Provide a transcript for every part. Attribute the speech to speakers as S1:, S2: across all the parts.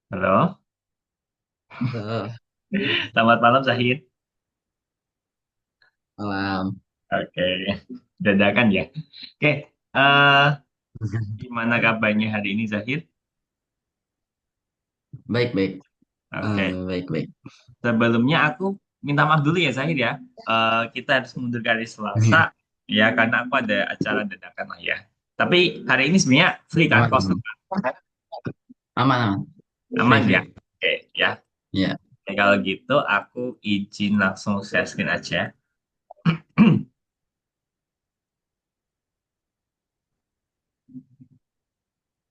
S1: Halo,
S2: Eh,
S1: selamat malam Zahid.
S2: Malam.
S1: Oke, dadakan ya. Oke, eh gimana kabarnya hari ini Zahid?
S2: Baik, baik.
S1: Oke,
S2: Baik, baik.
S1: sebelumnya aku minta maaf dulu ya Zahid ya. Kita harus mundur ke hari Selasa ya karena aku ada acara dadakan lah ya. Tapi hari ini sebenarnya free kan,
S2: Aman,
S1: kosong
S2: aman.
S1: kan?
S2: Aman, aman.
S1: Aman
S2: Free,
S1: ya?
S2: free.
S1: Oke ya.
S2: Ya,
S1: Oke, kalau gitu aku izin langsung share screen aja.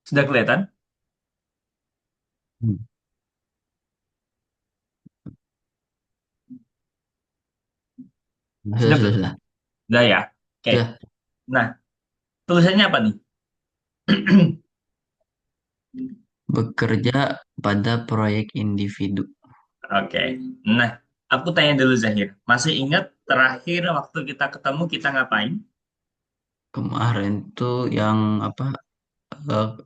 S1: Sudah kelihatan?
S2: Hmm. Sudah,
S1: Sudah
S2: sudah,
S1: belum?
S2: sudah.
S1: Sudah ya. Oke.
S2: Sudah.
S1: Nah, tulisannya apa nih?
S2: Bekerja pada proyek individu.
S1: Oke. Nah, aku tanya dulu Zahir. Masih ingat terakhir waktu kita ketemu kita ngapain?
S2: Kemarin tuh yang apa,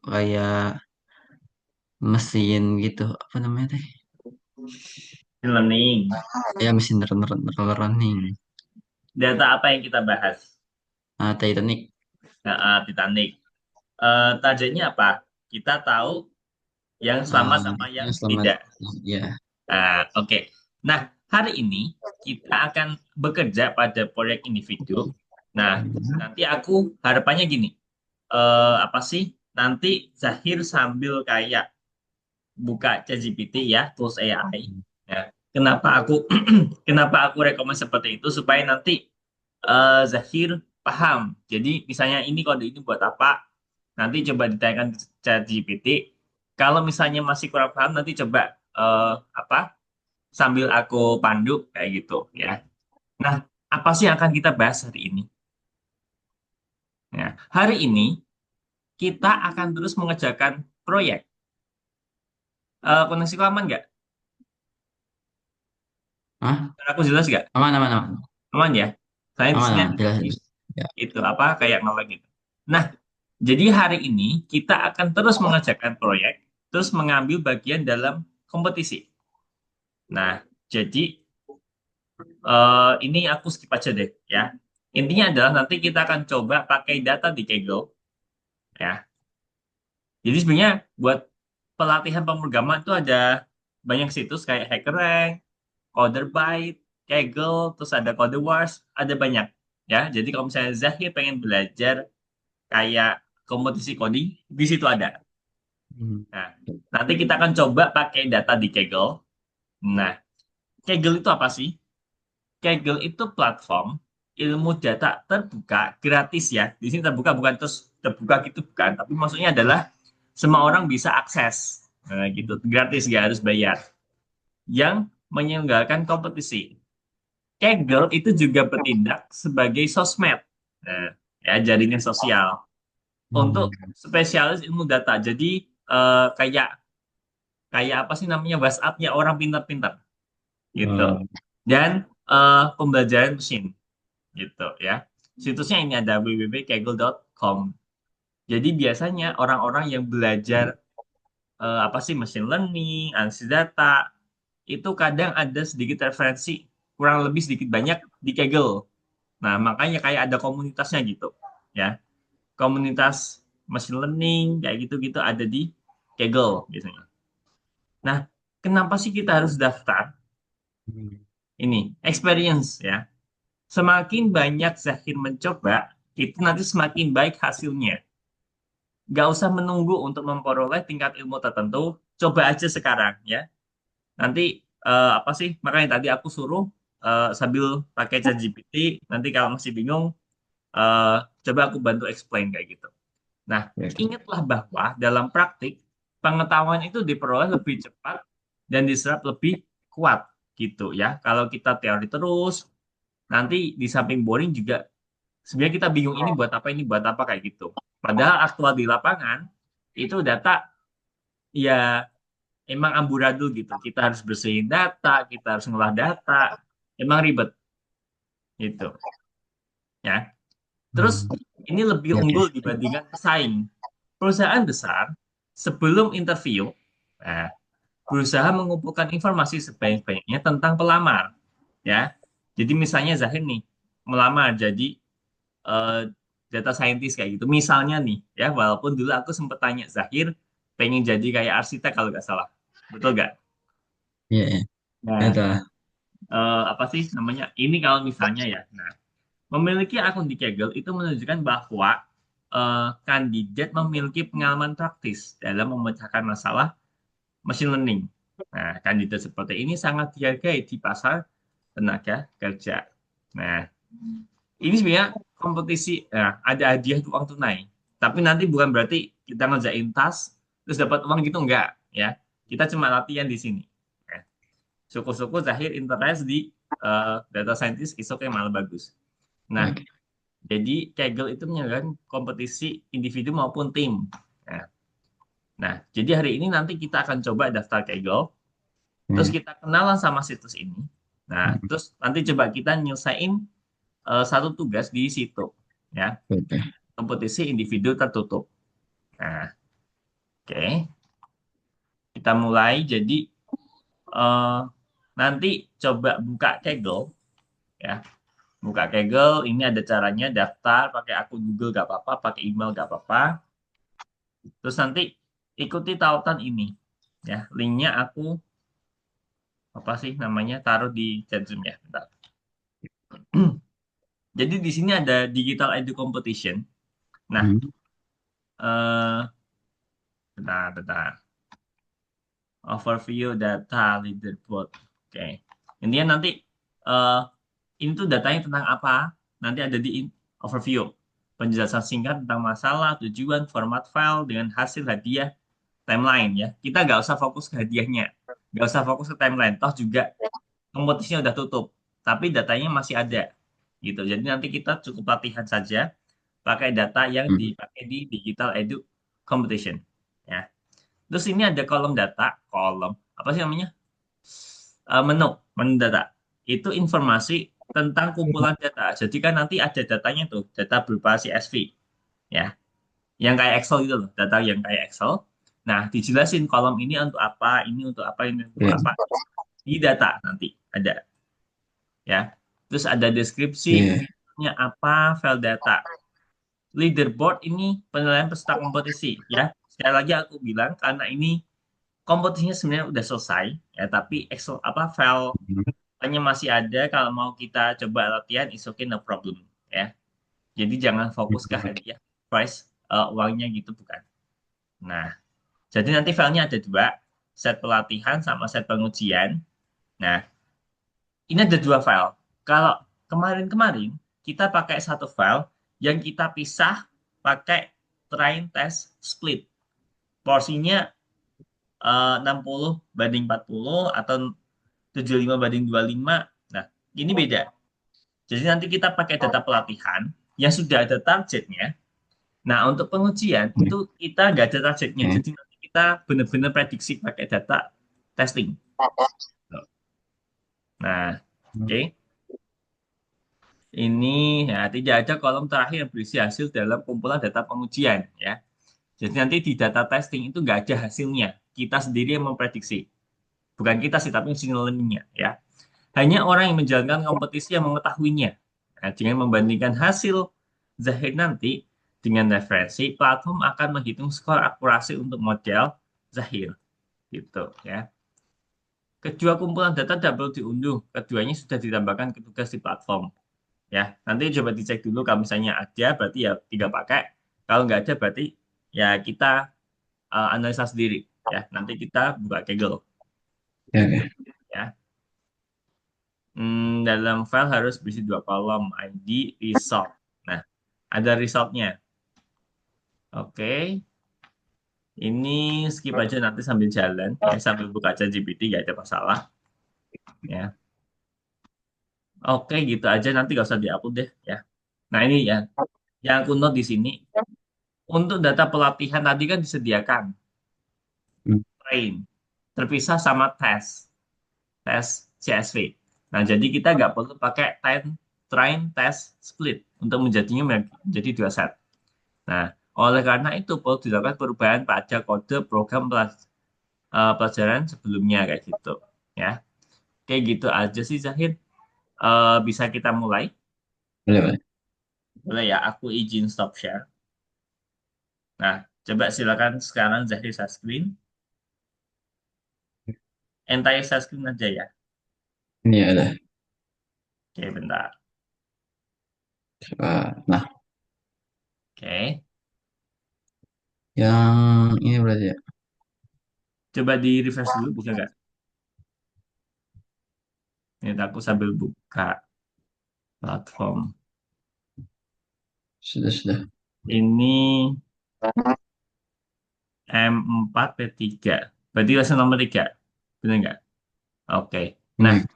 S2: kayak mesin gitu. Apa namanya teh?
S1: Learning.
S2: Ya, mesin running.
S1: Data apa yang kita bahas?
S2: Titanic.
S1: Nah, Titanic. Targetnya apa? Kita tahu yang selamat sama yang
S2: Yang selamat.
S1: tidak.
S2: Ya.
S1: Oke. Nah, hari ini kita akan bekerja pada proyek individu. Nah, nanti aku harapannya gini. Apa sih? Nanti Zahir sambil kayak buka ChatGPT ya, tools AI. Ya. Kenapa aku kenapa aku rekomend seperti itu supaya nanti Zahir paham. Jadi misalnya ini kode ini buat apa? Nanti coba ditanyakan ke ChatGPT. Kalau misalnya masih kurang paham, nanti coba apa? Sambil aku pandu kayak gitu ya. Nah, apa sih yang akan kita bahas hari ini? Ya, hari ini kita akan terus mengerjakan proyek. Koneksiku aman nggak?
S2: Hah?
S1: Aku jelas nggak?
S2: Aman, aman, aman.
S1: Aman ya? Saya di
S2: Aman,
S1: sini
S2: aman.
S1: ada
S2: Jelas, jelas. Ya.
S1: itu apa kayak ngelag gitu. Nah, jadi hari ini kita akan terus mengerjakan proyek, terus mengambil bagian dalam kompetisi. Nah, jadi ini aku skip aja deh ya. Intinya adalah nanti kita akan coba pakai data di Kaggle ya. Jadi sebenarnya buat pelatihan pemrograman itu ada banyak situs kayak HackerRank, CoderByte, Kaggle, terus ada CodeWars, ada banyak ya. Jadi kalau misalnya Zahir pengen belajar kayak kompetisi coding, di situ ada.
S2: Hmm.
S1: Nah, nanti kita akan coba pakai data di Kaggle. Nah, Kaggle itu apa sih? Kaggle itu platform ilmu data terbuka gratis ya. Di sini terbuka bukan terus terbuka gitu bukan, tapi maksudnya adalah semua orang bisa akses. Nah, gitu, gratis nggak harus bayar. Yang menyelenggarakan kompetisi. Kaggle itu juga bertindak sebagai sosmed. Nah, ya jaringan sosial
S2: Hmm.
S1: untuk spesialis ilmu data. Jadi kayak kayak apa sih namanya WhatsApp-nya orang pintar-pintar gitu.
S2: Oh.
S1: Dan pembelajaran mesin gitu ya. Situsnya ini ada www.kaggle.com. Jadi biasanya orang-orang yang belajar apa sih machine learning, analisis data, itu kadang ada sedikit referensi, kurang lebih sedikit banyak di Kaggle. Nah, makanya kayak ada komunitasnya gitu ya. Komunitas machine learning kayak gitu-gitu ada di Kaggle biasanya. Nah, kenapa sih kita harus daftar?
S2: Hmm.
S1: Ini experience ya. Semakin banyak Zahir mencoba, itu nanti semakin baik hasilnya. Gak usah menunggu untuk memperoleh tingkat ilmu tertentu, coba aja sekarang ya. Nanti apa sih? Makanya tadi aku suruh sambil pakai ChatGPT, nanti kalau masih bingung, eh, coba aku bantu explain kayak gitu. Nah,
S2: Ya.
S1: ingatlah bahwa dalam praktik, pengetahuan itu diperoleh lebih cepat dan diserap lebih kuat gitu ya. Kalau kita teori terus, nanti di samping boring juga sebenarnya kita bingung ini buat apa kayak gitu. Padahal aktual di lapangan itu data ya emang amburadul gitu. Kita harus bersihin data, kita harus ngolah data, emang ribet gitu ya. Terus
S2: Hmm.
S1: ini lebih
S2: Ya,
S1: unggul
S2: ya.
S1: dibandingkan pesaing. Perusahaan besar sebelum interview, nah, berusaha mengumpulkan informasi sebanyak-banyaknya tentang pelamar, ya. Jadi misalnya Zahir nih melamar jadi eh, data scientist kayak gitu. Misalnya nih, ya, walaupun dulu aku sempat tanya Zahir pengen jadi kayak arsitek kalau nggak salah, betul nggak?
S2: Iya, iya.
S1: Nah,
S2: Betul.
S1: apa sih namanya? Ini kalau misalnya ya. Nah, memiliki akun di Kaggle itu menunjukkan bahwa kandidat memiliki pengalaman praktis dalam memecahkan masalah machine learning. Nah, kandidat seperti ini sangat dihargai di pasar tenaga kerja. Nah, ini sebenarnya kompetisi, nah, ada hadiah uang tunai. Tapi nanti bukan berarti kita ngerjain tas, terus dapat uang gitu, enggak. Ya, kita cuma latihan di sini. Nah, syukur-syukur Zahir interest di data scientist, is okay, malah bagus. Nah,
S2: Oke.
S1: jadi Kaggle itu menyelenggarakan kompetisi individu maupun tim. Nah, nah, jadi hari ini nanti kita akan coba daftar Kaggle, terus
S2: Hmm.
S1: kita kenalan sama situs ini. Nah,
S2: Hmm.
S1: terus nanti coba kita nyelesain satu tugas di situ, ya.
S2: Oke.
S1: Kompetisi individu tertutup. Nah, oke, kita mulai. Jadi eh, nanti coba buka Kaggle, ya. Buka Kaggle, ini ada caranya daftar pakai akun Google gak apa-apa, pakai email gak apa-apa. Terus nanti ikuti tautan ini, ya. Linknya aku apa sih namanya taruh di chat Zoom ya. Bentar. Jadi di sini ada Digital Edu Competition. Nah,
S2: Hmm.
S1: eh, bentar, bentar. Overview data leaderboard. Oke. Intinya nanti eh, ini tuh datanya tentang apa? Nanti ada di overview. Penjelasan singkat tentang masalah, tujuan, format file dengan hasil hadiah, timeline ya. Kita nggak usah fokus ke hadiahnya, nggak usah fokus ke timeline. Toh juga kompetisinya udah tutup, tapi datanya masih ada gitu. Jadi nanti kita cukup latihan saja pakai data yang
S2: Hmm.
S1: dipakai di Digital Edu Competition ya. Terus ini ada kolom data, kolom apa sih namanya? Menu data. Itu informasi tentang kumpulan data. Jadi kan nanti ada datanya tuh, data berupa CSV ya, yang kayak Excel gitu loh, data yang kayak Excel. Nah, dijelasin kolom ini untuk apa, ini untuk
S2: Iya.
S1: apa. Di data nanti ada ya. Terus ada deskripsi,
S2: Iya.
S1: fiturnya apa, file data. Leaderboard ini penilaian peserta kompetisi ya. Sekali lagi aku bilang karena ini kompetisinya sebenarnya udah selesai ya, tapi Excel apa
S2: Hmm.
S1: filenya masih ada. Kalau mau kita coba latihan, is okay, no problem ya. Jadi jangan fokus ke
S2: Oke.
S1: hadiah, price, uangnya gitu bukan. Nah, jadi nanti filenya ada dua, set pelatihan sama set pengujian. Nah, ini ada dua file. Kalau kemarin-kemarin kita pakai satu file yang kita pisah pakai train test split. Porsinya 60/40 atau 75/25. Nah, ini beda. Jadi nanti kita pakai data pelatihan yang sudah ada targetnya. Nah, untuk pengujian itu kita nggak ada targetnya.
S2: Hmm.
S1: Jadi nanti kita benar-benar prediksi pakai data testing. Nah, oke. Ini ya tidak ada kolom terakhir yang berisi hasil dalam kumpulan data pengujian ya. Jadi nanti di data testing itu nggak ada hasilnya. Kita sendiri yang memprediksi. Bukan kita sih, tapi machine learning-nya ya. Hanya orang yang menjalankan kompetisi yang mengetahuinya. Nah, dengan membandingkan hasil Zahir nanti dengan referensi, platform akan menghitung skor akurasi untuk model Zahir. Gitu ya. Kedua kumpulan data tidak perlu diunduh. Keduanya sudah ditambahkan ke tugas di platform. Ya, nanti coba dicek dulu kalau misalnya ada, berarti ya tidak pakai. Kalau nggak ada, berarti ya kita analisa sendiri. Ya, nanti kita buka Kaggle.
S2: Oke.
S1: Ya. Dalam file harus berisi dua kolom, ID, result. Nah, ada resultnya. Oke, ini skip aja nanti sambil jalan, ya, sambil buka aja GPT, nggak ada masalah. Ya, oke gitu aja, nanti nggak usah diupload deh, ya. Nah ini ya, yang aku note di sini, untuk data pelatihan tadi kan disediakan
S2: Hmm.
S1: train, terpisah sama tes CSV. Nah, jadi kita nggak perlu pakai train, test, split untuk menjadi dua set. Nah, oleh karena itu perlu dilakukan perubahan pada kode program pelajaran sebelumnya kayak gitu. Ya, kayak gitu aja sih Zahid. Bisa kita mulai?
S2: Boleh, boleh.
S1: Boleh ya, aku izin stop share. Nah, coba silakan sekarang Zahid share screen. Entire share screen aja ya.
S2: Ini ada.
S1: Oke, bentar.
S2: Nah,
S1: Oke,
S2: yang ini berarti ya.
S1: coba di refresh dulu bisa nggak? Ini aku sambil buka platform.
S2: Sudah, sudah.
S1: Ini M4P3. Berarti lesson nomor 3. Benar nggak? Oke. Nah,
S2: Ini,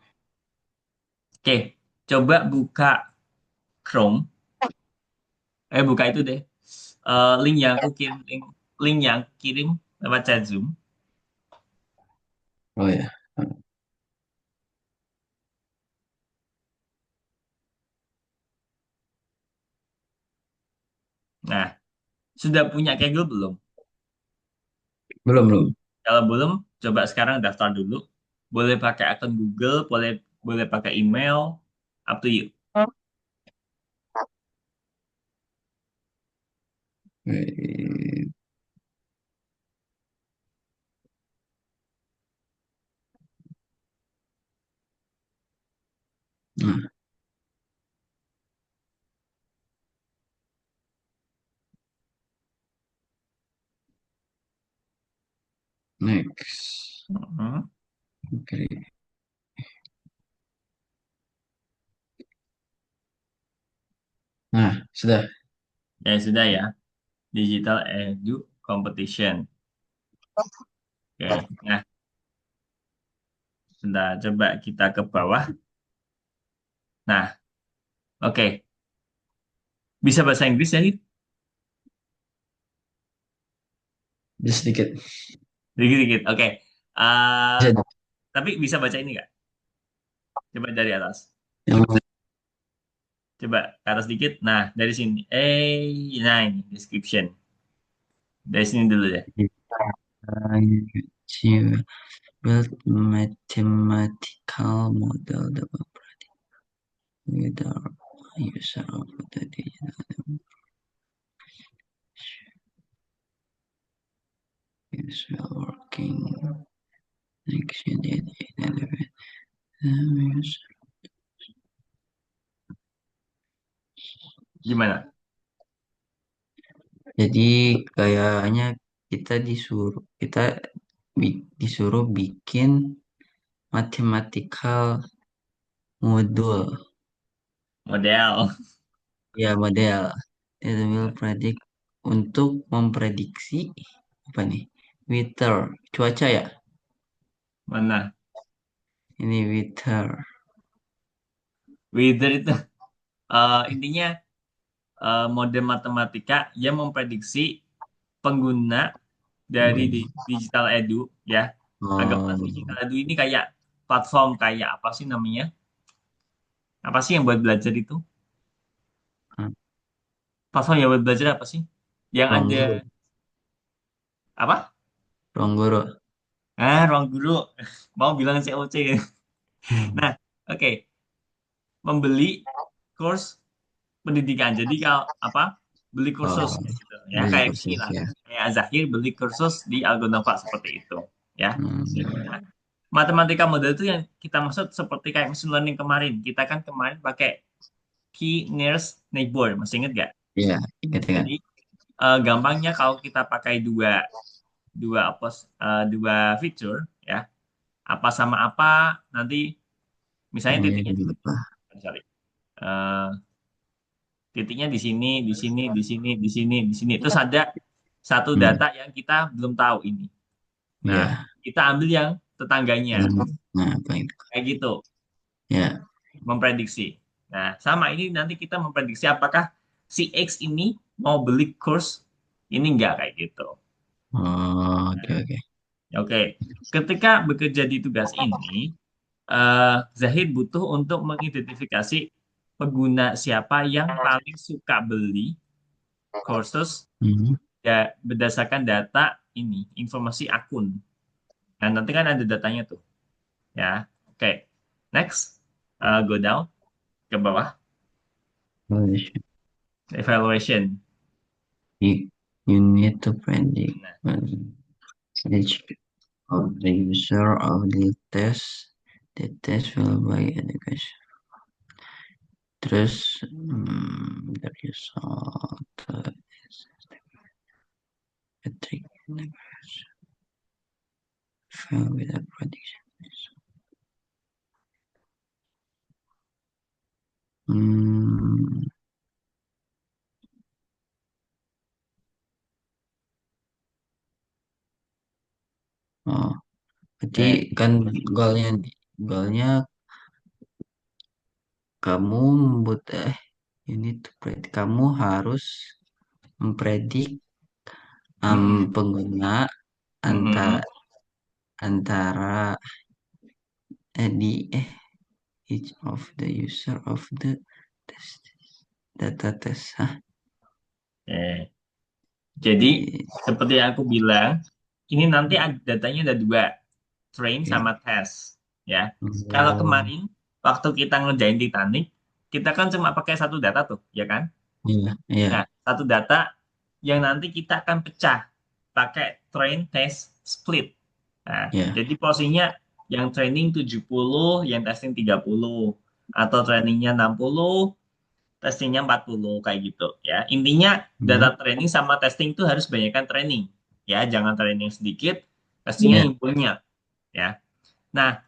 S1: oke. Coba buka Chrome. Buka itu deh. Link yang aku kirim. Link yang aku kirim lewat chat Zoom.
S2: oh ya.
S1: Nah, sudah punya Kaggle belum?
S2: Belum, belum.
S1: Kalau belum, coba sekarang daftar dulu. Boleh pakai akun Google, boleh boleh pakai email, up to you.
S2: Eh, Nah, next.
S1: Mhm.
S2: Oke. Nah, sudah.
S1: Ya sudah ya, Digital Edu Competition. Oke, nah, sudah coba kita ke bawah. Nah, oke. Bisa bahasa Inggris ya, Hid?
S2: Bisa sedikit.
S1: Dikit-dikit. Oke. Eh,
S2: Bisa.
S1: tapi bisa baca ini nggak? Coba dari atas.
S2: Yang
S1: Coba ke atas dikit. Nah, dari sini. Nah ini description. Dari sini dulu ya.
S2: Achieve build mathematical model dapat with our user of the digital is well working action in elevate
S1: Gimana?
S2: jadi kayaknya kita disuruh bikin mathematical modul,
S1: Model.
S2: ya model it will predict untuk memprediksi apa nih, weather, cuaca ya,
S1: Mana?
S2: ini weather.
S1: Whether itu intinya model matematika yang memprediksi pengguna dari digital edu ya. Anggaplah
S2: Oh,
S1: digital edu ini kayak platform kayak apa sih namanya? Apa sih yang buat belajar itu? Platform yang buat belajar apa sih? Yang
S2: ruang
S1: ada
S2: guru,
S1: apa?
S2: ruang guru.
S1: Ruang guru. Mau bilang COC. Nah, oke. Membeli course pendidikan. Jadi kalau apa? Beli kursus
S2: Oh,
S1: gitu ya,
S2: beli
S1: kayak gini
S2: kursus
S1: lah.
S2: ya.
S1: Kayak Zahir beli kursus di Algonova seperti itu, ya.
S2: Hmm,
S1: Nah, matematika model itu yang kita maksud seperti kayak machine learning kemarin. Kita kan kemarin pakai key nearest neighbor, masih ingat nggak?
S2: iya, ingat-ingat.
S1: Jadi gampangnya kalau kita pakai dua dua apa dua feature ya, apa sama apa nanti misalnya
S2: Ini
S1: titiknya
S2: jadi lupa.
S1: sorry, eh, titiknya di sini, di sini, di sini, di sini, di sini. Terus ada satu
S2: Hmm,
S1: data yang kita belum tahu ini. Nah,
S2: ya.
S1: kita ambil yang tetangganya,
S2: Nah, apa itu?
S1: kayak gitu,
S2: Ya.
S1: memprediksi. Nah, sama ini nanti kita memprediksi apakah si X ini mau beli kurs ini enggak kayak gitu.
S2: Oh, oke,
S1: Nah,
S2: oke.
S1: oke, ketika bekerja di tugas ini, Zahid butuh untuk mengidentifikasi pengguna siapa yang paling suka beli kursus
S2: Hmm,
S1: ya berdasarkan data ini, informasi akun. Nah, nanti kan ada datanya tuh, ya. Oke, next, go down ke bawah,
S2: Evaluation.
S1: evaluation.
S2: You need to predict
S1: Nah,
S2: each of the user of the test. The test will by education. Terus the result is metric fail without prediction. Hmm, oh, berarti
S1: oke.
S2: kan goalnya goalnya kamu membuat you need to predict. Kamu harus mempredik
S1: Mm-mm.
S2: pengguna antara
S1: Mm-mm.
S2: antara di each of the user of the test data test. Hah?
S1: Oke. Jadi,
S2: Eh,
S1: seperti yang aku bilang, ini nanti datanya ada dua, train
S2: Oke.
S1: sama test. Ya, kalau
S2: Oh,
S1: kemarin waktu kita ngerjain Titanic, kita kan cuma pakai satu data tuh, ya kan?
S2: iya, iya,
S1: Nah, satu data yang nanti kita akan pecah pakai train, test, split. Nah,
S2: iya.
S1: jadi posisinya yang training 70, yang testing 30, atau trainingnya 60, testingnya 40 kayak gitu ya. Intinya data
S2: Hmm,
S1: training sama testing itu harus banyakkan training ya, jangan training sedikit, testingnya
S2: iya.
S1: ngumpulnya ya. Nah,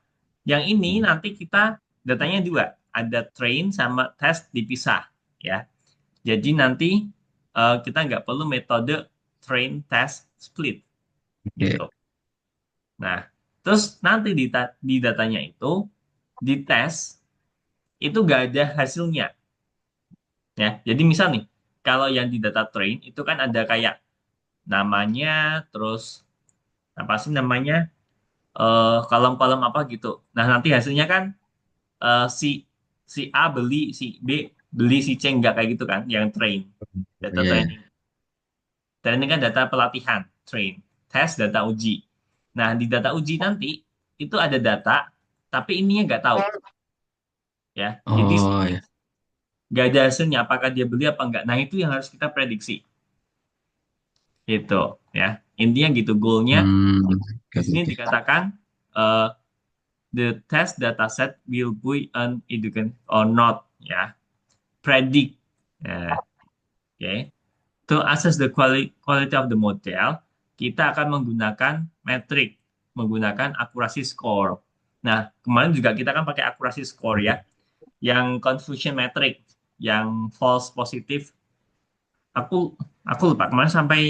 S1: yang ini nanti kita datanya dua, ada train sama test dipisah ya. Jadi nanti kita nggak perlu metode train test split
S2: Oke.
S1: gitu. Nah, terus nanti di datanya itu di tes itu nggak ada hasilnya ya. Jadi misal nih, kalau yang di data train itu kan ada kayak namanya, terus apa sih namanya, kolom-kolom apa gitu. Nah, nanti hasilnya kan si si A beli, si B beli, si C enggak kayak gitu kan, yang train, data
S2: Iya, iya.
S1: training. Training kan data pelatihan, train. Tes data uji. Nah, di data uji nanti itu ada data, tapi ininya nggak tahu ya. Jadi
S2: Oh, ya.
S1: nggak ada hasilnya, apakah dia beli apa enggak. Nah, itu yang harus kita prediksi. Gitu ya. Intinya gitu goalnya.
S2: Oke,
S1: Di sini
S2: oke.
S1: dikatakan eh, the test data set will be an education or not ya. Predict. Ya, oke. To assess the quality of the model, kita akan menggunakan metrik, menggunakan akurasi score. Nah, kemarin juga kita kan pakai akurasi score ya, yang confusion metric, yang false positif. Aku aku lupa kemarin sampai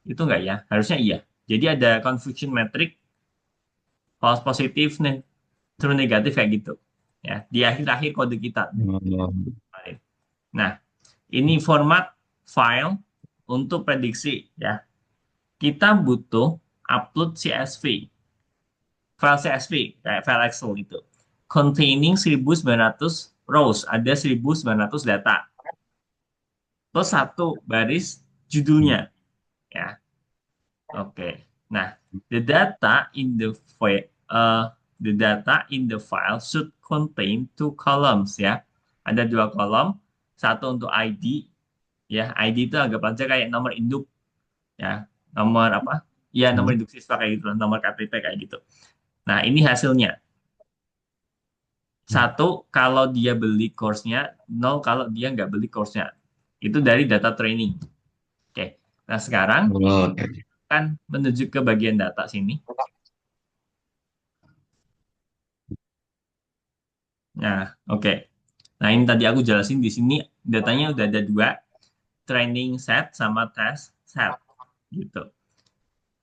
S1: itu enggak ya? Harusnya iya. Jadi ada confusion metric, false positif, true negatif kayak gitu. Ya, di akhir-akhir kode kita.
S2: Oh,
S1: Nah, ini format file untuk prediksi ya. Kita butuh upload CSV, file CSV kayak file Excel itu. Containing 1.900 rows, ada 1.900 data. Terus satu baris judulnya ya. Oke. Nah, the data in the data in the file should contain two columns ya. Ada dua kolom, satu untuk ID ya. ID itu anggap aja kayak nomor induk ya, nomor apa? Ya, nomor induk siswa kayak gitu, nomor KTP kayak gitu. Nah, ini hasilnya. Satu, kalau dia beli course-nya, nol kalau dia nggak beli course-nya. Itu dari data training. Oke. Nah, sekarang
S2: oke.
S1: kan menuju ke bagian data sini. Nah, oke. Nah, ini tadi aku jelasin di sini datanya udah ada dua, training set sama test set gitu.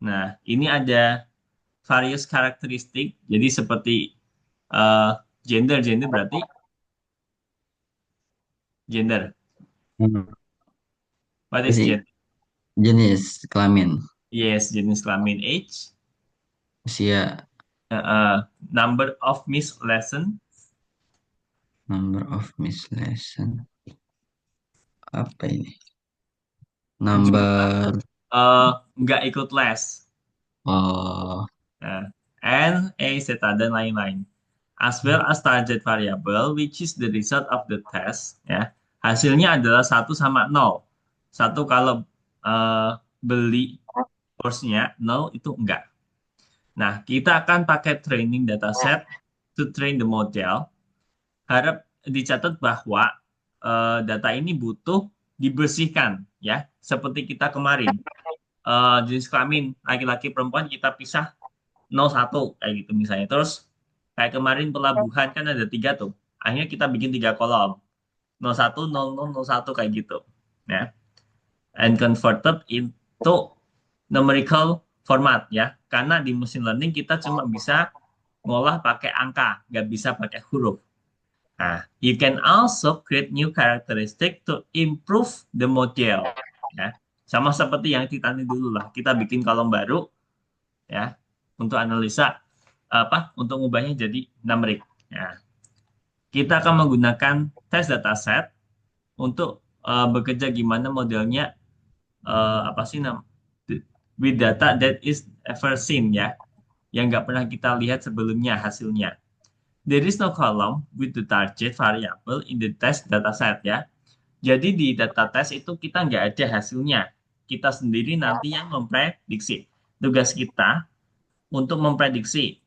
S1: Nah, ini ada various karakteristik. Jadi seperti eh, gender berarti gender.
S2: Hmm.
S1: What
S2: Itu
S1: is
S2: sih
S1: gender?
S2: jenis kelamin
S1: Yes, jenis kelamin, age,
S2: usia
S1: number of missed lesson,
S2: number of miss lesson apa ini
S1: jumlah
S2: number
S1: nggak ikut les.
S2: oh
S1: Nah, N, A, zeta, dan lain-lain. As well as target variable, which is the result of the test. Ya, hasilnya adalah satu sama nol. Satu kalau eh, beli course-nya, nol itu enggak. Nah, kita akan pakai training dataset to train the model. Harap dicatat bahwa data ini butuh dibersihkan, ya, seperti kita kemarin. Jenis kelamin laki-laki perempuan kita pisah 01 kayak gitu misalnya. Terus kayak kemarin pelabuhan kan ada tiga tuh. Akhirnya kita bikin tiga kolom. 01, 00, 01 kayak gitu. Ya. And converted into numerical format ya. Karena di machine learning kita cuma bisa ngolah pakai angka, nggak bisa pakai huruf. Nah, you can also create new characteristic to improve the model. Ya. Sama seperti yang Titanic dulu lah. Kita bikin kolom baru ya untuk analisa apa untuk mengubahnya jadi numerik. Ya. Kita akan menggunakan test dataset untuk bekerja gimana modelnya apa sih with data that is ever seen ya yang nggak pernah kita lihat sebelumnya hasilnya. There is no column with the target variable in the test dataset ya. Jadi di data test itu kita nggak ada hasilnya. Kita sendiri nanti yang memprediksi. Tugas kita untuk memprediksi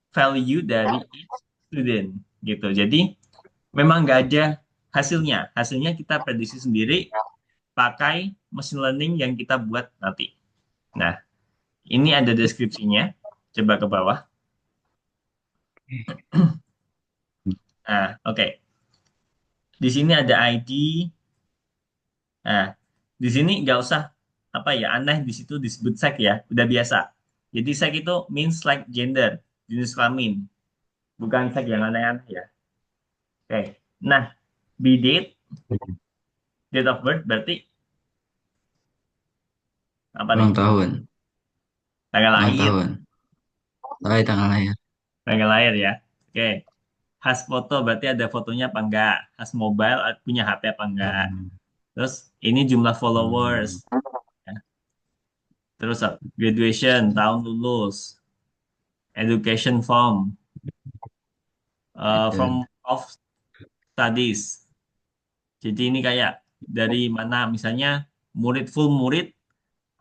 S1: value dari each student gitu. Jadi memang nggak ada hasilnya. Hasilnya kita prediksi sendiri pakai machine learning yang kita buat nanti. Nah, ini ada deskripsinya. Coba ke bawah. Nah, oke. Di sini ada ID. Nah, di sini nggak usah apa ya aneh di situ disebut sex ya, udah biasa. Jadi sex itu means like gender, jenis kelamin, bukan sex yang aneh-aneh ya. Oke. Nah, B date, date of birth berarti apa nih?
S2: Ulang tahun,
S1: Tanggal
S2: ulang
S1: lahir,
S2: tahun, tanggal lahir.
S1: tanggal lahir ya. Oke. Has foto berarti ada fotonya apa enggak? Has mobile punya HP apa enggak?
S2: Hmm.
S1: Terus ini jumlah followers.
S2: Hmm.
S1: Ya. Terus graduation, tahun lulus, education form,
S2: Itu.
S1: from of studies. Jadi ini kayak dari mana misalnya murid full murid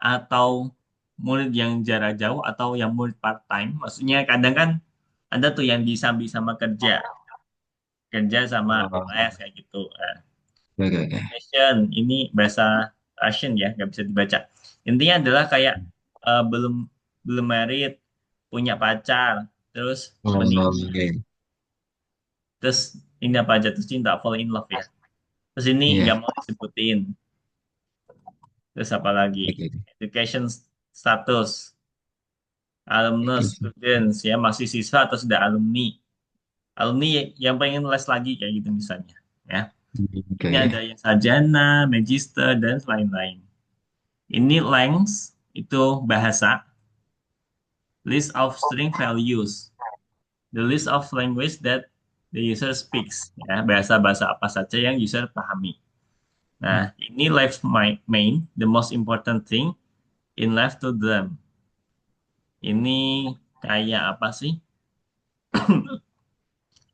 S1: atau murid yang jarak jauh atau yang murid part time. Maksudnya kadang kan ada tuh yang disambi sama kerja, kerja sama
S2: Oh,
S1: les kayak gitu. Nah,
S2: oke, oke.
S1: Russian ini bahasa Russian ya, nggak bisa dibaca. Intinya adalah kayak belum belum married, punya pacar, terus
S2: Oh,
S1: menikah,
S2: oke.
S1: terus ini apa jatuh cinta, fall in love ya. Terus ini nggak
S2: Iya,
S1: mau disebutin. Terus apa lagi?
S2: oke, oke.
S1: Education status, alumnus,
S2: Oke,
S1: students ya, masih siswa atau sudah alumni. Alumni yang pengen les lagi kayak gitu misalnya. Ya.
S2: oke,
S1: Ini ada
S2: oke.
S1: yang sarjana, magister, dan lain-lain. Ini length itu bahasa, list of string values, the list of language that the user speaks, ya, bahasa-bahasa apa saja yang user pahami. Nah, ini left main, the most important thing in left to them. Ini kayak apa sih?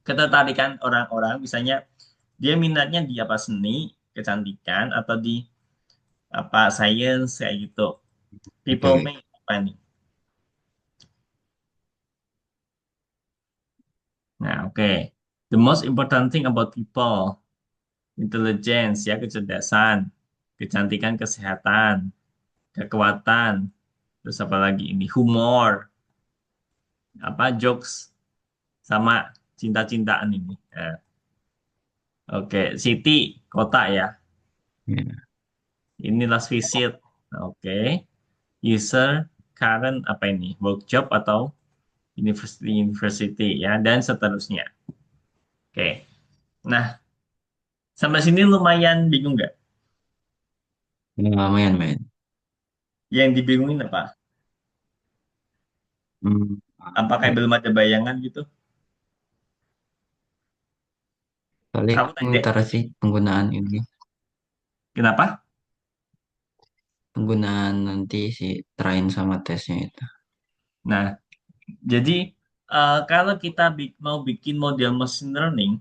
S1: Ketertarikan orang-orang, misalnya dia minatnya di apa seni, kecantikan, atau di apa science kayak gitu.
S2: Oke,
S1: People
S2: oke.
S1: make apa nih? Nah, oke. The most important thing about people, intelligence ya, kecerdasan, kecantikan, kesehatan, kekuatan, terus apa lagi ini? Humor, apa jokes sama cinta-cintaan ini. Nah, oke, city, kota ya.
S2: Iya.
S1: Ini last visit. Oke. User current apa ini? Work job atau university ya dan seterusnya. Oke. Nah, sampai sini lumayan bingung nggak?
S2: Ini lumayan, men.
S1: Yang dibingungin apa?
S2: Hmm.
S1: Apakah belum ada bayangan gitu?
S2: Paling
S1: Kamu tanya deh.
S2: ntar sih penggunaan ini,
S1: Kenapa?
S2: penggunaan nanti si train sama tesnya itu.
S1: Nah, Jadi kalau kita mau bikin model machine learning,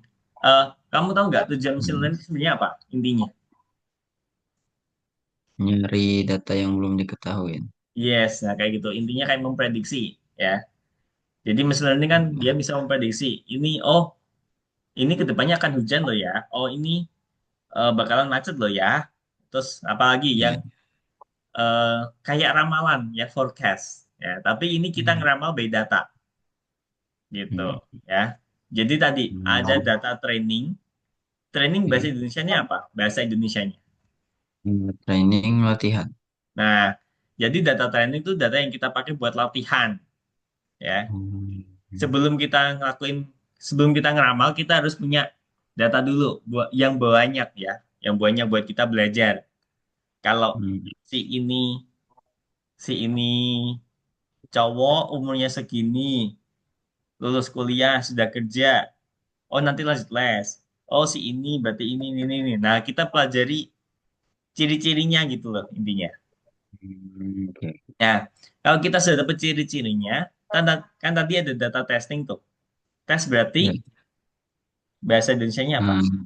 S1: kamu tahu nggak tujuan machine
S2: Hmm.
S1: learning sebenarnya apa intinya?
S2: Nyari data yang belum diketahui.
S1: Yes, nah kayak gitu. Intinya kayak memprediksi, ya. Jadi machine learning kan dia bisa memprediksi ini, oh ini kedepannya akan hujan loh ya, oh ini bakalan macet loh ya. Terus apalagi yang
S2: Ya.
S1: eh, kayak ramalan ya forecast, ya. Tapi ini kita
S2: Hmm.
S1: ngeramal by data, gitu,
S2: Hmm.
S1: ya. Jadi tadi ada
S2: Hmm.
S1: data training. Training bahasa
S2: Oke.
S1: Indonesianya apa? Bahasa Indonesianya.
S2: Training latihan.
S1: Nah, jadi data training itu data yang kita pakai buat latihan, ya.
S2: Hmm.
S1: Sebelum kita ngelakuin, sebelum kita ngeramal, kita harus punya data dulu buat yang banyak, ya, yang banyak buat kita belajar. Kalau
S2: Hmm.
S1: si ini, si ini cowok umurnya segini, lulus kuliah, sudah kerja, oh nanti lanjut les. Oh si ini berarti ini. Nah, kita pelajari ciri-cirinya gitu loh intinya.
S2: Oke.
S1: Nah, kalau kita sudah dapat ciri-cirinya, kan tadi ada data testing tuh. Tes berarti
S2: Ya.
S1: bahasa Indonesianya apa?
S2: Hmm.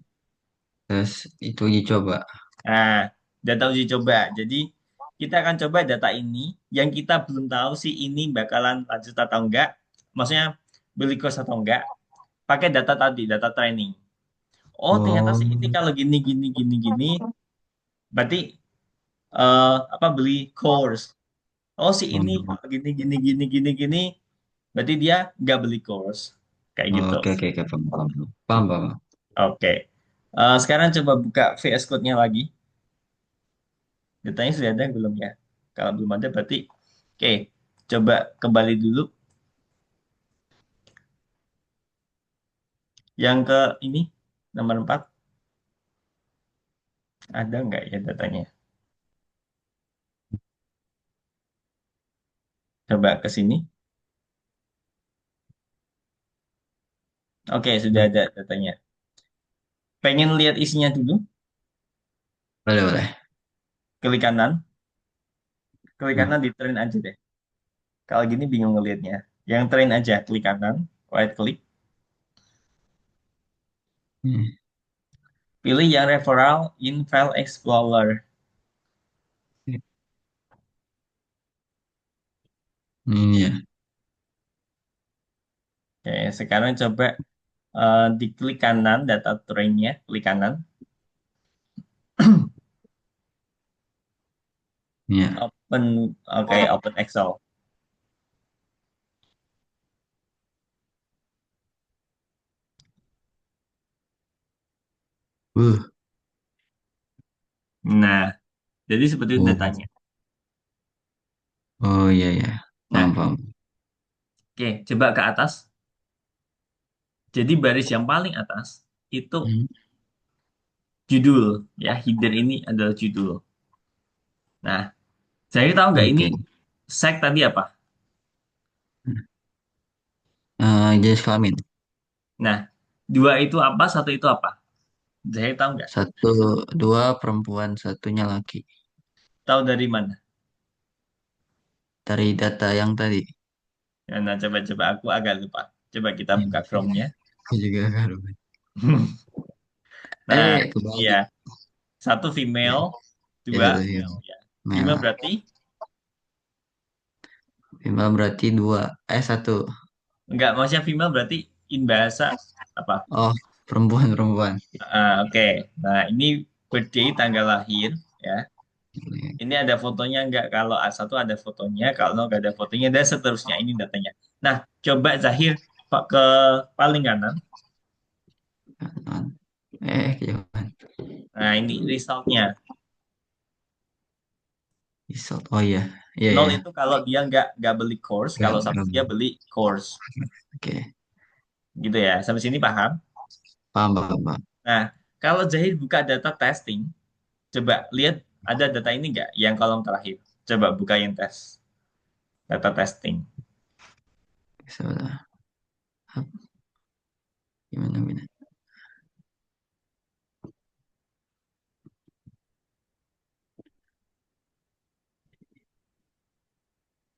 S2: Terus itu uji coba.
S1: Nah, data uji coba. Jadi kita akan coba data ini yang kita belum tahu sih ini bakalan lanjut atau enggak. Maksudnya beli course atau enggak. Pakai data tadi, data training. Oh, ternyata sih ini
S2: Oh.
S1: kalau gini, berarti apa beli course. Oh, si ini
S2: Oh.
S1: kalau gini, berarti dia nggak beli course. Kayak gitu.
S2: Oke, oke, oke, paham, paham, paham, paham.
S1: Oke. Sekarang coba buka VS Code-nya lagi. Datanya sudah ada belum ya? Kalau belum ada berarti oke. Coba kembali dulu yang ke ini nomor 4. Ada nggak ya datanya? Coba ke sini. Oke, sudah
S2: Hmm.
S1: ada datanya. Pengen lihat isinya dulu?
S2: Boleh, boleh.
S1: Klik kanan. Klik
S2: Hmm.
S1: kanan di train aja deh. Kalau gini bingung ngelihatnya. Yang train aja, klik kanan, right click.
S2: Hmm.
S1: Pilih yang referral in File Explorer.
S2: Ini ya.
S1: Oke, sekarang coba diklik kanan data trainnya, klik kanan.
S2: Ini ya.
S1: Open, oke, open Excel.
S2: Uh.
S1: Nah, jadi seperti itu
S2: Oh.
S1: datanya.
S2: Oh, iya, ya. Paham,
S1: Nah,
S2: paham.
S1: oke, coba ke atas. Jadi baris yang paling atas itu
S2: Hmm.
S1: judul, ya, header ini adalah judul. Nah, saya tahu nggak ini
S2: Oke.
S1: seg tadi apa?
S2: Jenis kelamin.
S1: Nah, dua itu apa, satu itu apa? Saya tahu nggak?
S2: Satu, dua perempuan, satunya laki.
S1: Tahu dari mana?
S2: Dari data yang tadi.
S1: Nah, coba-coba aku agak lupa. Coba kita
S2: Ini
S1: buka Chrome-nya.
S2: aku juga kan.
S1: Nah, iya,
S2: Kebalik.
S1: satu
S2: Ya,
S1: female,
S2: ya
S1: dua
S2: satu
S1: male,
S2: film.
S1: ya. Female
S2: Nah,
S1: berarti
S2: female berarti dua. Satu.
S1: enggak, maksudnya female berarti in bahasa apa?
S2: Oh, perempuan, perempuan.
S1: Oke. Nah, ini birthday tanggal lahir, ya. Ini ada fotonya nggak? Kalau A1 ada fotonya, kalau nggak ada fotonya, dan seterusnya. Ini datanya. Nah, coba Zahir Pak, ke paling kanan.
S2: Kanan. Kejauhan.
S1: Nah, ini resultnya.
S2: Result. Oh iya. Iya,
S1: Nol
S2: iya.
S1: itu kalau dia nggak beli course,
S2: Gak,
S1: kalau satu
S2: gak.
S1: dia beli course.
S2: Oke.
S1: Gitu ya. Sampai sini paham?
S2: Paham, paham, paham.
S1: Nah, kalau Zahir buka data testing, coba lihat ada data ini nggak yang kolom terakhir. Coba buka yang tes. Data testing.
S2: Salah. Gimana, gimana?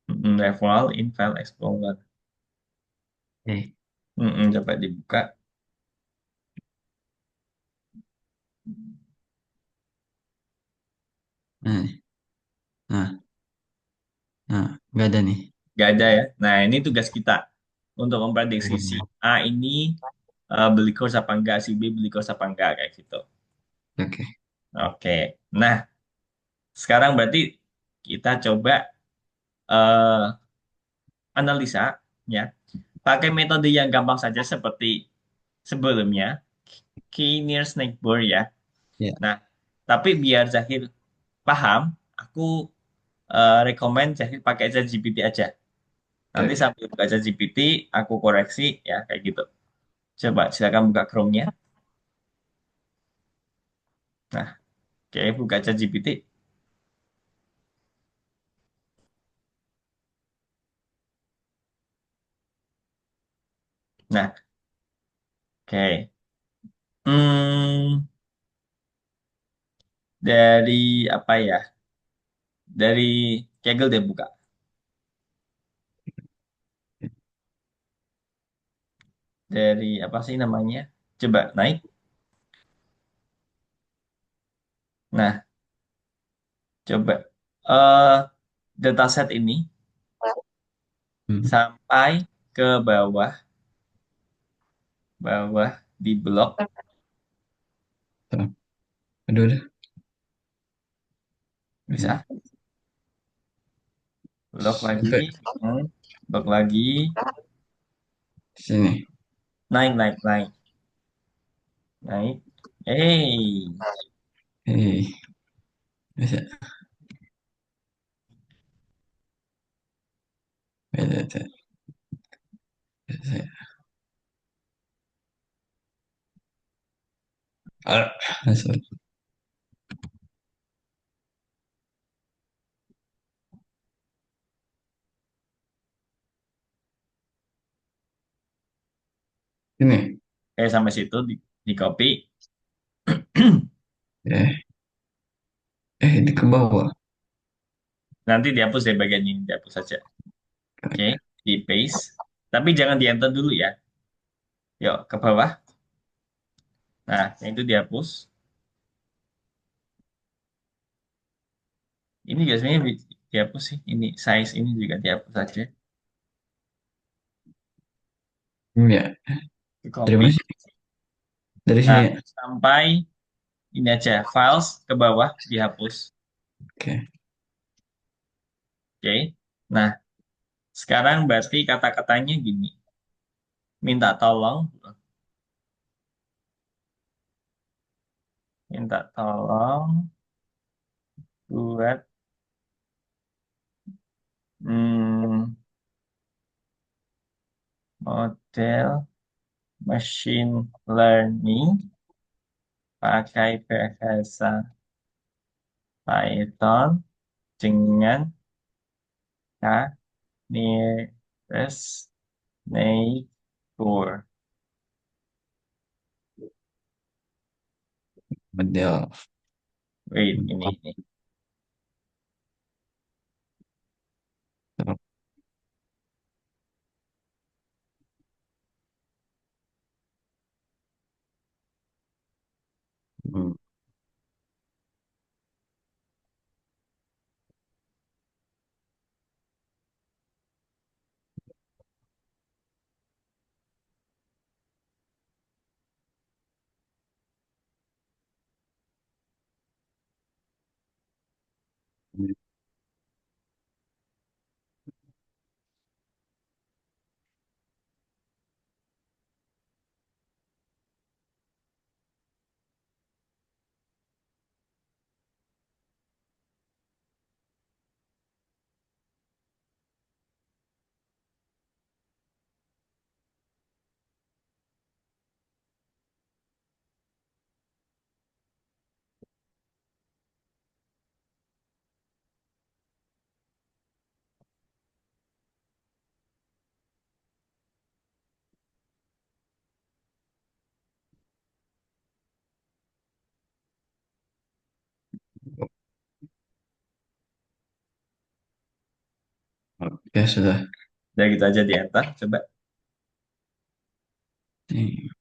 S1: Referral in File Explorer.
S2: Eh,
S1: Coba dibuka.
S2: nah, nah, nah, nggak ada nih.
S1: Gak ada ya. Nah, ini tugas kita untuk memprediksi si
S2: Hmm,
S1: A ini beli kurs apa enggak, si B beli kurs apa enggak, kayak gitu.
S2: Oke.
S1: Oke. Nah, sekarang berarti kita coba eh, analisa ya. Pakai metode yang gampang saja seperti sebelumnya, key near snake bore ya.
S2: Ya,
S1: Nah, tapi biar Zahir paham, aku rekomen Zahir pakai ChatGPT aja.
S2: oke,
S1: Nanti
S2: oke.
S1: sambil buka ChatGPT, aku koreksi ya kayak gitu. Coba silakan buka Chrome-nya. Nah, oke, buka ChatGPT. Nah, oke. Hmm, dari apa ya? Dari Kaggle deh buka. Dari apa sih namanya? Coba naik. Nah, coba dataset ini
S2: Hmm.
S1: sampai ke bawah, bawah di blok
S2: So, aduh, udah. Hmm.
S1: bisa blok lagi,
S2: Sampai
S1: hmm, blok lagi,
S2: sini.
S1: naik naik naik naik.
S2: Hei, bisa, bisa, bisa, bisa. Ah, sorry. Ini,
S1: Sampai situ di copy.
S2: eh, ini ke bawah.
S1: Nanti dihapus dari bagian ini, dihapus saja. Oke, di paste. Tapi jangan di enter dulu ya. Yuk ke bawah. Nah, yang itu dihapus. Ini juga sebenarnya dihapus sih. Ini size ini juga dihapus saja.
S2: Ini ya,
S1: Di
S2: dari
S1: copy.
S2: mana sih? Dari sini
S1: Nah,
S2: ya.
S1: sampai ini aja. Files ke bawah dihapus.
S2: Oke.
S1: Oke. Nah, sekarang berarti kata-katanya gini. Minta tolong. Minta tolong buat hmm, model machine learning pakai bahasa Python dengan nearest neighbor.
S2: Model.
S1: Wait, ini.
S2: Hmm. Oke, sudah.
S1: Udah gitu aja di enter. Coba.
S2: Iya,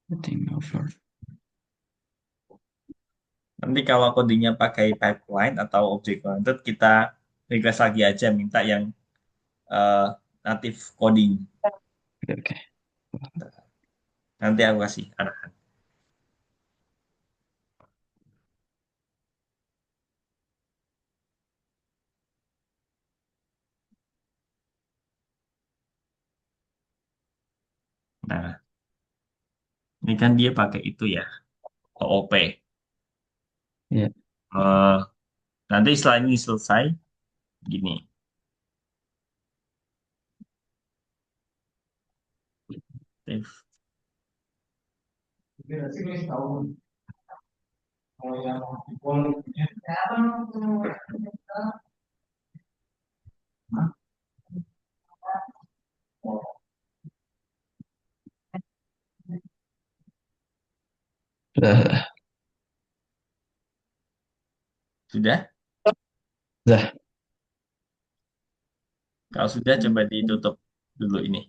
S2: setting over.
S1: Nanti kalau codingnya pakai pipeline atau object oriented, kita request lagi aja minta yang eh, native coding.
S2: Oke, oke.
S1: Nanti aku kasih arahan. Nah, ini kan dia pakai itu ya, OOP.
S2: Ya,
S1: Eh, nanti setelah ini selesai, gini. Native.
S2: sudah,
S1: Sudah?
S2: sudah.
S1: Kalau sudah, coba ditutup dulu ini.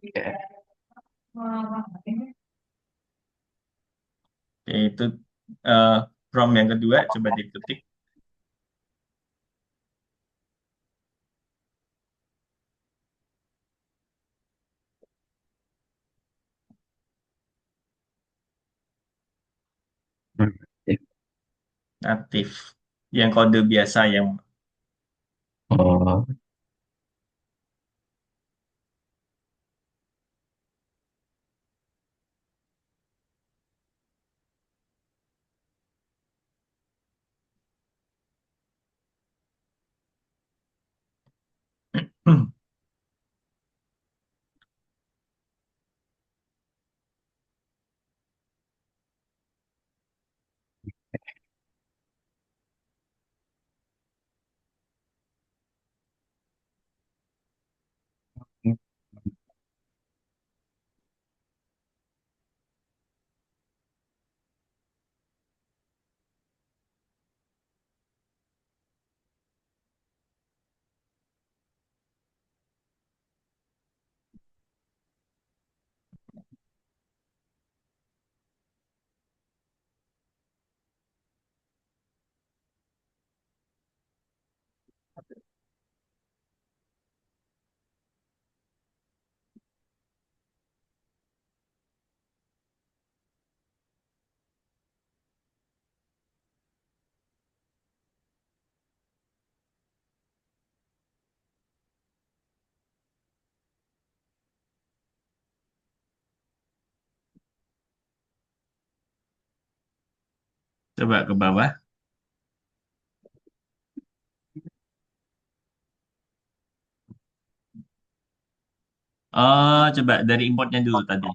S2: Oke.
S1: Oke, itu eh, prompt yang kedua, coba diketik.
S2: Hmm. Ya.
S1: Native. Yang kode biasa, yang
S2: Oh,
S1: coba ke bawah. Oh, coba dari importnya dulu tadi.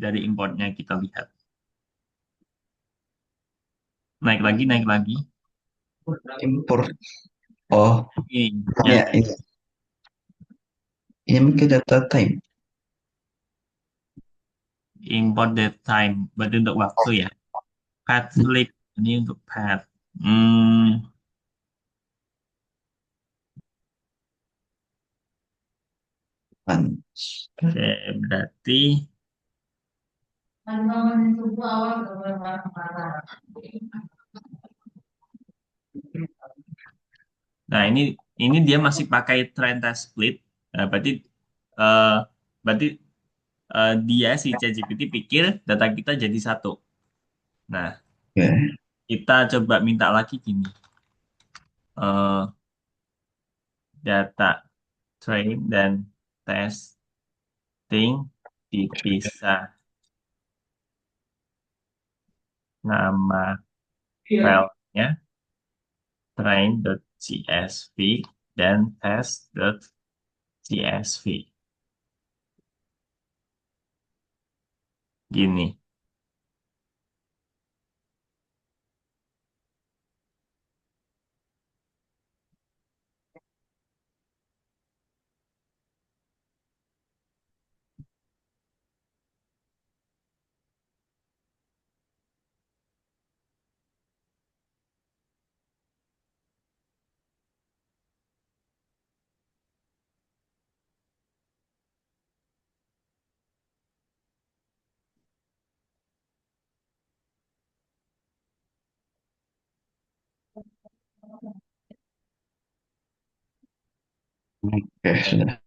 S1: Dari importnya kita lihat. Naik lagi, naik lagi.
S2: import. Oh,
S1: Ini,
S2: ya,
S1: yang
S2: ini mungkin data time.
S1: import date time. Berarti untuk waktu ya. Path sleep. Ini untuk path. Hmm,
S2: Kan.
S1: oke, berarti. Nah, ini dia masih pakai trend test split. Nah, eh, berarti dia si ChatGPT pikir data kita jadi satu. Nah,
S2: Oke.
S1: kita coba minta lagi gini. eh, Data train dan testing dipisah, nama filenya train.csv dan test.csv. Gini.
S2: Oke, sudah.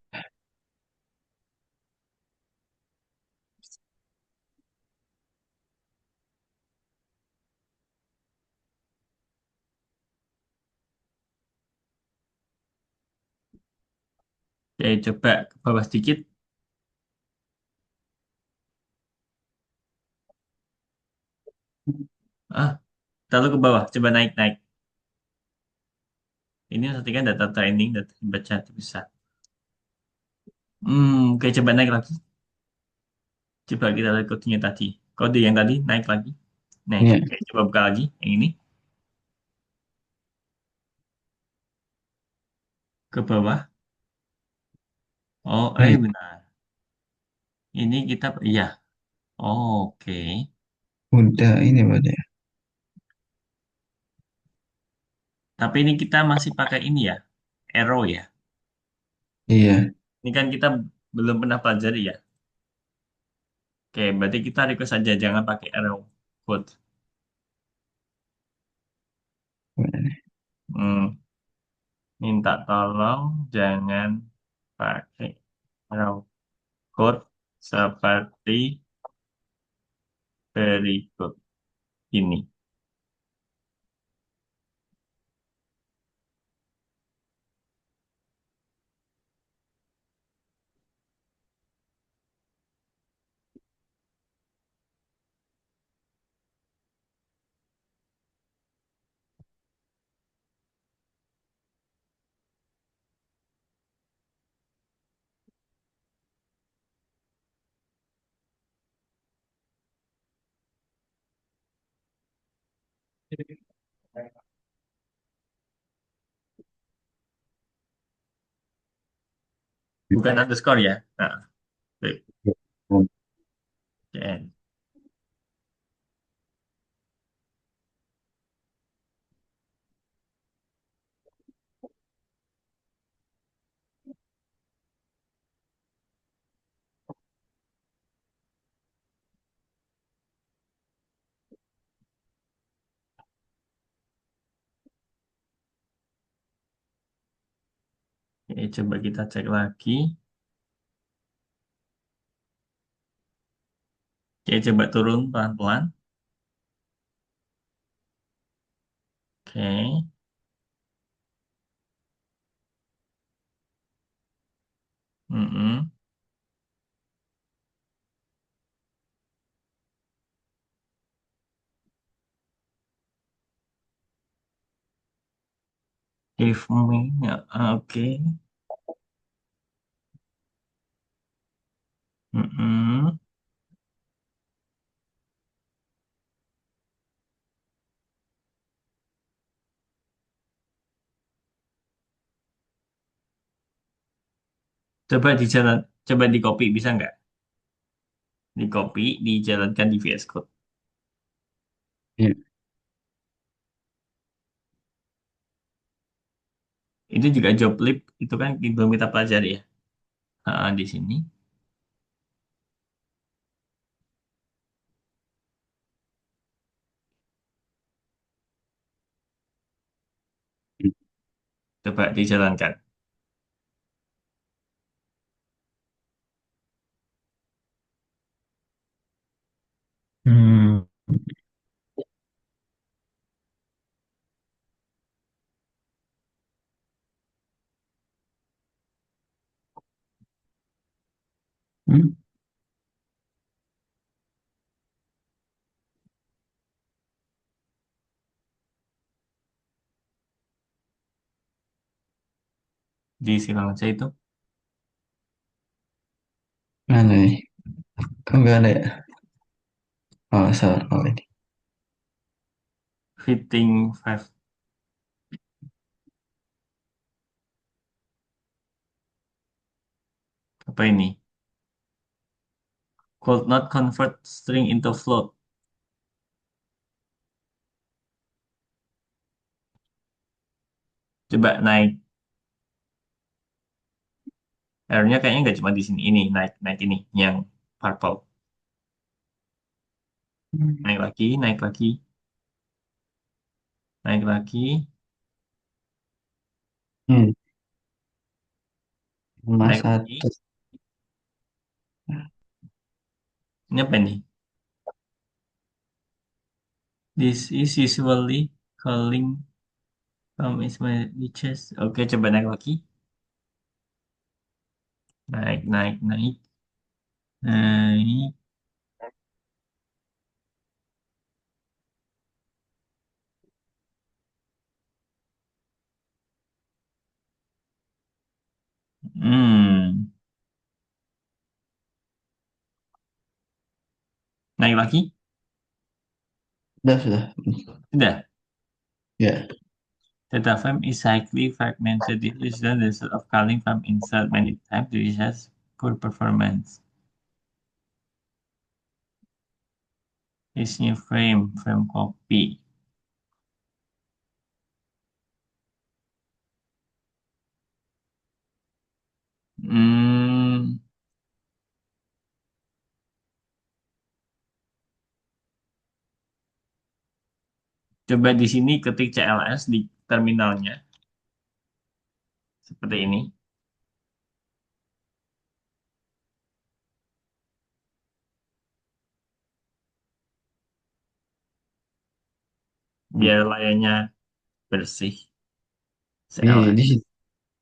S1: Oke, coba ke bawah sedikit. Ah, terlalu ke bawah. Coba naik-naik. Ini nanti kan data training, data baca bisa. Oke, coba naik lagi. Coba kita lihat kodenya tadi. Kode yang tadi naik lagi. Nah,
S2: Iya.
S1: oke, coba buka lagi. Yang ini ke bawah. Oh,
S2: Iya.
S1: benar. Ini kita, iya. Oke.
S2: Udah ini berarti ya.
S1: Tapi ini kita masih pakai ini ya, arrow ya.
S2: Iya.
S1: Ini kan kita belum pernah pelajari ya. Oke, berarti kita request saja jangan pakai arrow code. Hmm, minta tolong jangan pakai arrow code seperti berikut ini. Bukan underscore ya. Nah, baik. Oke. Oke, coba kita cek lagi. Oke, coba turun pelan-pelan. Oke. Mm-mm. Give me, ya, oke. Mm-mm. Coba di copy bisa nggak? Di copy, dijalankan di VS Code.
S2: Iya.
S1: Itu juga job lib, itu kan belum kita pelajari ya. Di sini. Coba dijalankan.
S2: Hmm. Hmm.
S1: Disilang aja itu.
S2: Mana nih? Kok nggak ada ya? Oh, salah. Oh, ini.
S1: Fitting five. Apa ini? Could not convert string into float. Coba naik. Errornya kayaknya nggak cuma di sini. Ini naik, naik ini yang purple. Naik lagi, naik lagi, naik lagi.
S2: Hmm. Sama
S1: Naik lagi.
S2: satu.
S1: Ini apa nih? This is usually calling from is my riches. Oke, coba naik lagi. Naik, naik, naik, naik. Hmm, naik lagi.
S2: Sudah.
S1: Sudah.
S2: Ya.
S1: Data frame is highly fragmented. This is done instead of calling from insert many times. This has poor performance. This new frame copy. Hmm, coba di sini ketik CLS di terminalnya seperti ini. Biar layarnya bersih.
S2: Di
S1: CLS.
S2: sini.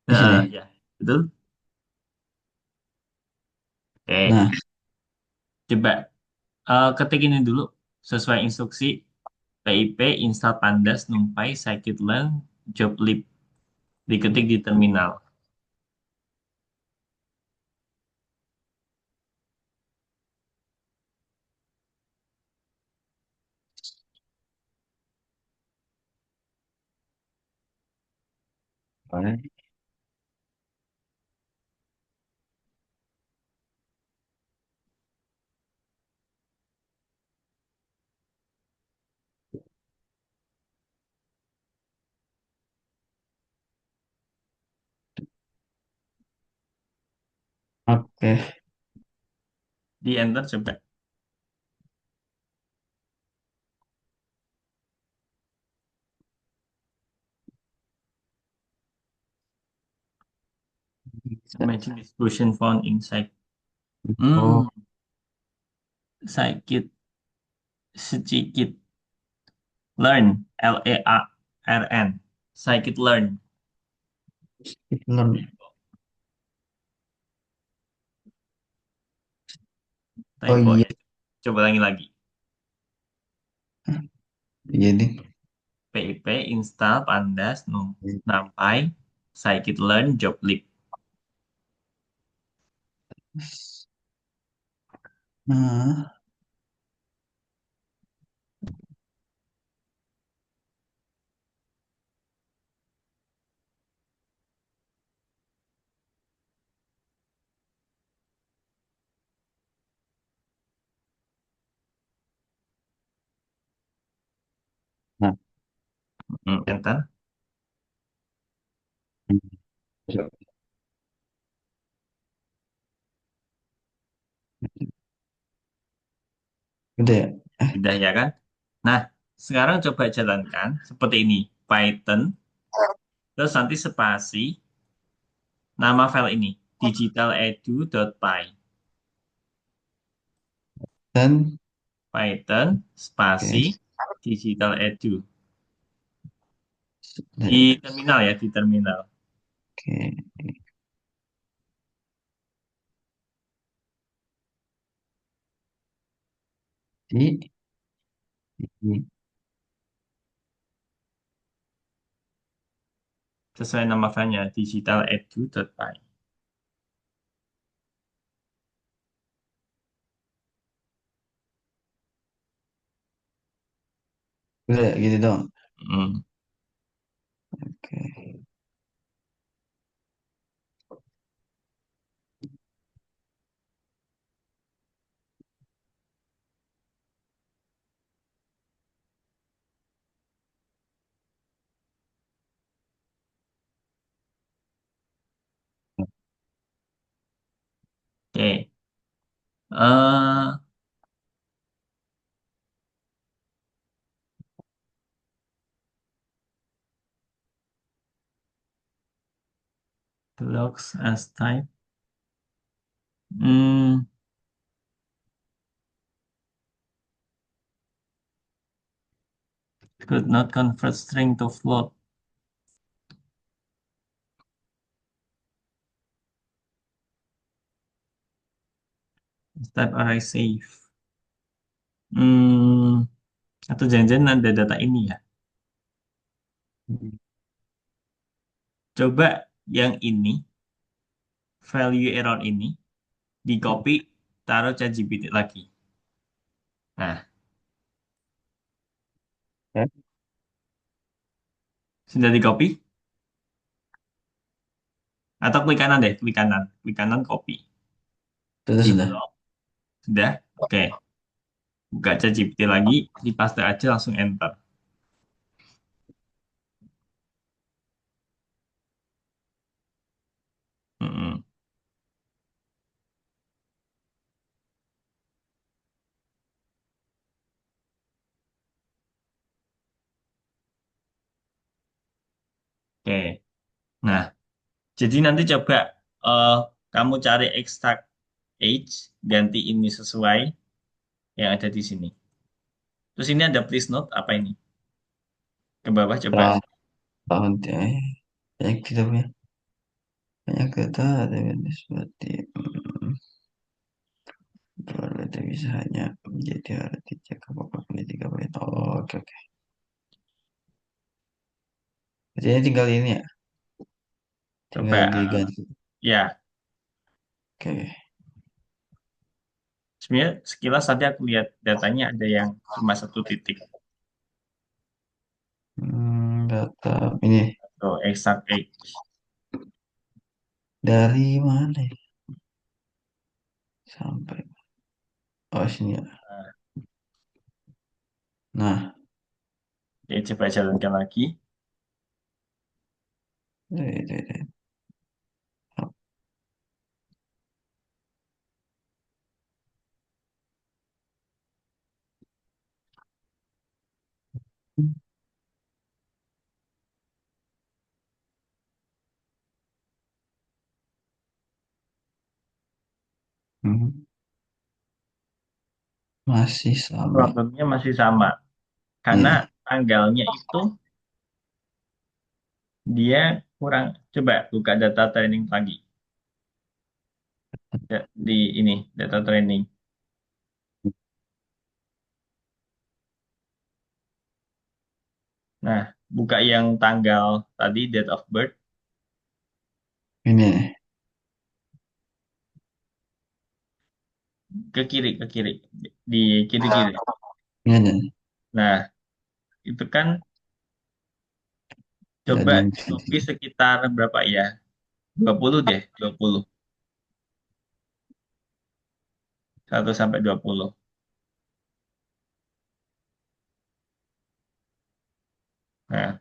S2: Di sini.
S1: Ya, betul. Oke,
S2: Nah,
S1: coba ketik ini dulu sesuai instruksi PIP install pandas numpy scikit-learn joblib diketik di terminal.
S2: boleh. Oke.
S1: Di enter coba. Imagine distribution found inside.
S2: Oh,
S1: Hmm, scikit sedikit learn LEARN scikit-learn
S2: learn. Oh
S1: typo
S2: iya.
S1: ya. Coba lagi.
S2: Jadi.
S1: PIP install pandas numpy scikit-learn joblib.
S2: Nah, nah.
S1: Enter.
S2: Udah ya?
S1: Udah ya kan? Nah, sekarang coba jalankan seperti ini. Python, terus nanti spasi, nama file ini, digitaledu.py.
S2: Dan,
S1: Python, spasi,
S2: oke.
S1: digitaledu.
S2: Sudah.
S1: Di terminal ya, di terminal.
S2: Oke. Di.
S1: Sesuai nama filenya, digitaledu.py.
S2: Udah ya, gitu dong.
S1: Hmm,
S2: Oke.
S1: Oke. Eh, Blocks as type. Hmm, could not convert string to float. Type array safe. Hmm, atau jangan-jangan ada data ini ya. Coba yang ini, value error ini, di copy, taruh ChatGPT lagi. Nah,
S2: Ya,
S1: sudah di copy? Atau klik kanan deh, klik kanan copy. Di
S2: sudah.
S1: blok, sudah? Oke, buka ChatGPT lagi, dipaste aja langsung enter. Mm-mm. Oke, nah, jadi nanti coba eh, kamu cari extract age, ganti ini sesuai yang ada di sini. Terus ini ada please note, apa ini? Ke bawah coba.
S2: Tahun, tahun banyak kita punya banyak kata ada seperti berarti bisa hanya menjadi arti jika apapun di 3 menit. Oh, oke oke. Jadi tinggal ini ya,
S1: Coba,
S2: tinggal diganti.
S1: ya,
S2: Oke.
S1: sebenarnya sekilas tadi aku lihat datanya ada yang cuma satu titik.
S2: Data ini
S1: Tuh, exact age.
S2: dari mana ya? Sampai oh sini ya.
S1: Nah,
S2: Nah,
S1: oke, coba jalankan lagi.
S2: ini. Hmm, masih sama.
S1: Problemnya masih sama. Karena
S2: Hmm,
S1: tanggalnya itu dia kurang. Coba buka data training lagi. Di ini, data training. Nah, buka yang tanggal tadi, date of birth.
S2: ini nih.
S1: Ke kiri. Di kiri-kiri.
S2: Ini nih.
S1: Nah, itu kan coba
S2: Jadi
S1: di copy sekitar berapa ya? 20 deh, 20. 1 sampai 20. Nah,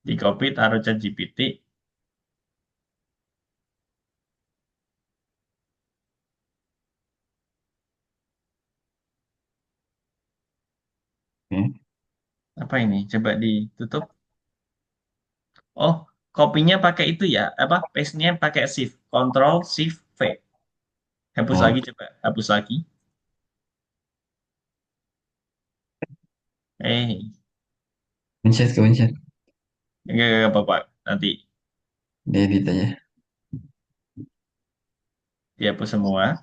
S1: di copy taruh ChatGPT.
S2: oke.
S1: Apa ini? Coba ditutup. Oh, kopinya pakai itu ya. Apa? Paste-nya pakai shift. Control Shift V. Hapus
S2: Oh,
S1: lagi coba. Hapus lagi.
S2: pencet ke pencet.
S1: Enggak apa-apa. Nanti
S2: Diedit aja.
S1: dihapus semua.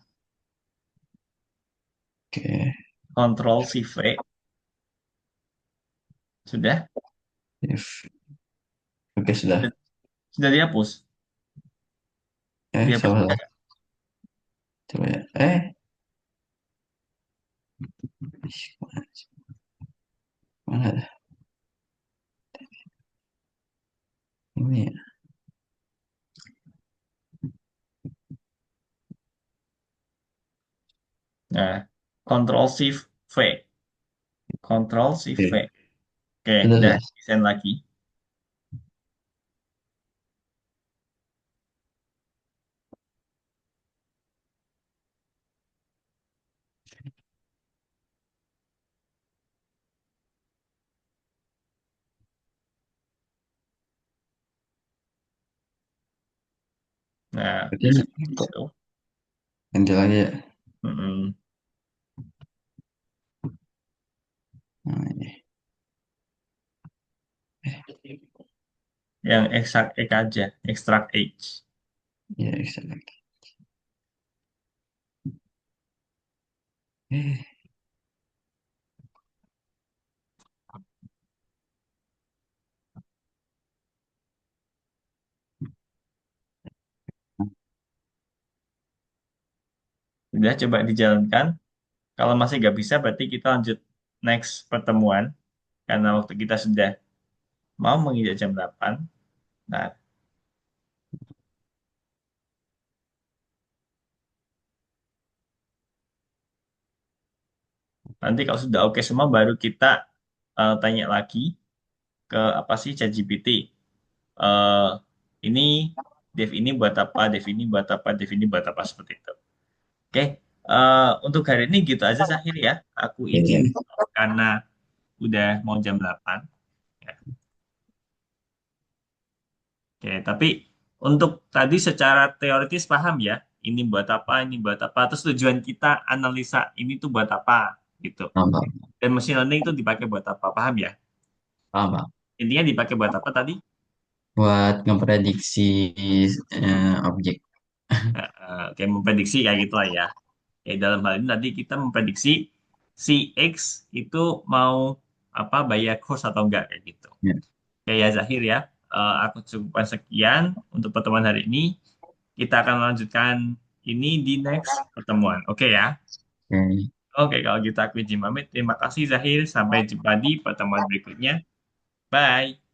S2: Oke.
S1: Control Shift V. Sudah?
S2: If. Oke sudah.
S1: Sudah dihapus. Dihapus
S2: Salah
S1: pakai
S2: salah.
S1: nggak?
S2: Coba ya. Ish, mana ada? Ini ya.
S1: Nah, Control Shift V. Control Shift
S2: Oke.
S1: V. Oke,
S2: Sudah
S1: udah
S2: sudah.
S1: desain lagi. Nah,
S2: Berarti
S1: bisa
S2: kok
S1: gitu.
S2: ganti lagi ya.
S1: Mm-mm.
S2: Nah, ini.
S1: Yang ekstrak X aja, ekstrak H.
S2: Ya, bisa lagi. Eh,
S1: Udah coba dijalankan. Kalau masih nggak bisa, berarti kita lanjut next pertemuan. Karena waktu kita sudah mau menginjak jam 8. Nah, nanti kalau sudah oke semua, baru kita tanya lagi ke apa sih ChatGPT. Eh ini dev ini buat apa, dev ini buat apa, dev ini buat apa seperti itu. Oke, untuk hari ini gitu aja Zahir ya. Aku izin
S2: Oke.
S1: karena udah mau jam 8. Ya. Oke, tapi untuk tadi secara teoritis paham ya, ini buat apa, ini buat apa. Terus tujuan kita analisa ini tuh buat apa gitu.
S2: Paham, paham.
S1: Dan machine learning itu dipakai buat apa, paham ya?
S2: Paham, Bang.
S1: Intinya dipakai buat apa tadi?
S2: Buat ngeprediksi objek.
S1: Kayak memprediksi kayak gitu lah ya. Kayak dalam hal ini tadi kita memprediksi si X itu mau apa bayar kos atau enggak kayak gitu.
S2: Ya.
S1: Kayak ya Zahir ya, aku cukupkan sekian untuk pertemuan hari ini. Kita akan lanjutkan ini di next pertemuan. Oke ya?
S2: Oke.
S1: Oke, kalau gitu aku izin pamit. Terima kasih Zahir. Sampai jumpa di pertemuan berikutnya. Bye.